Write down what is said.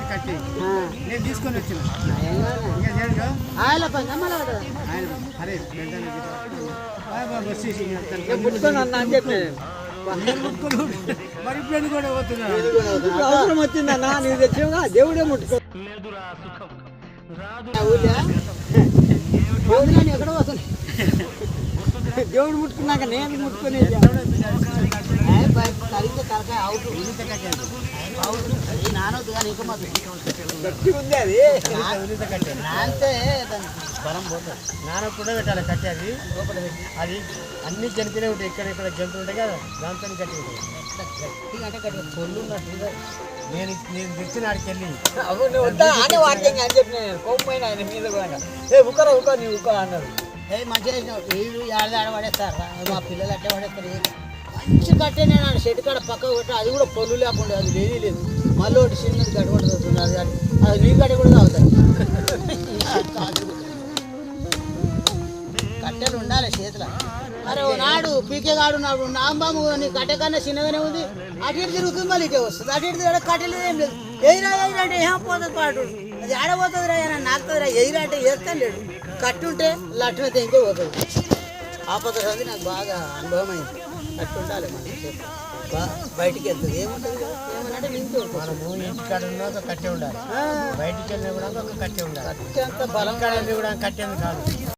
కట్టి నేను తీసుకొని వచ్చిన అరే ముట్టుకొని అన్న అని చెప్పి మరి ఇప్పుడు కూడా పోతున్నా అవసరం వచ్చిందన్న నీకు తెచ్చావుగా దేవుడే ముట్టుకో ఎక్కడ పోతుంది దేవుడు ముట్టుకున్నాక నేను ముట్టుకునే తలకాయ నానవుతుంది కానీ ఇంకా గట్టి ఉంది అది నానితే బలం పోతుంది నానకుండా పెట్టాలి కట్టి అది అది అన్ని జంతువులే ఉంటాయి ఇక్కడ ఇక్కడ జంతువులు ఉంటాయి కదా దాంతో కట్టి ఉంటాయి గట్టిగా అంటే పొల్లు ఉన్నట్టు నేను తెచ్చిన ఆడికి వెళ్ళి అని చెప్పిన కోపమైన ఆయన మీద కూడా ఉక్కరా ఉక్క నీ ఉక్క అన్నారు మంచిగా వీళ్ళు ఆడ పడేస్తారు మా పిల్లలు అట్టే పడేస్తారు మంచి కట్టే నేను షెడ్ కాడ పక్క కొట్టి అది కూడా పొల్లు లేకుండా అది లేదు మళ్ళీ ఒకటి చిన్నది గడ్డ పడుతుంది అది నీ గడ్డ కూడా తాగుతాయి కట్టెలు ఉండాలి చేతుల అరే నాడు పీకే కాడు నాడు నాంబాము నీ కట్టె కన్నా చిన్నగానే ఉంది అటు ఇటు తిరుగుతుంది మళ్ళీ ఇటే వస్తుంది అటు ఇటు తిరగడం కట్టెలు ఏం లేదు ఎయిరా అంటే ఏం పోతుంది పాటు అది ఆడపోతుంది రా నాకుతుంది రా ఎయిరా అంటే వేస్తాను లేడు కట్టుంటే లట్టున తెంకే పోతుంది ఆ పద్ధతి నాకు బాగా అనుభవం అయింది కట్టు ఉండాలి బయటికి వెళ్తుంది ఏముంటుంది ఏమనంటే నింపు మనము ఇంటికాడ ఉన్నా ఒక కట్టె ఉండాలి బయటికి వెళ్ళినా కూడా ఒక కట్టె ఉండాలి కట్టె అంత బలం కూడా కట్టేది కాదు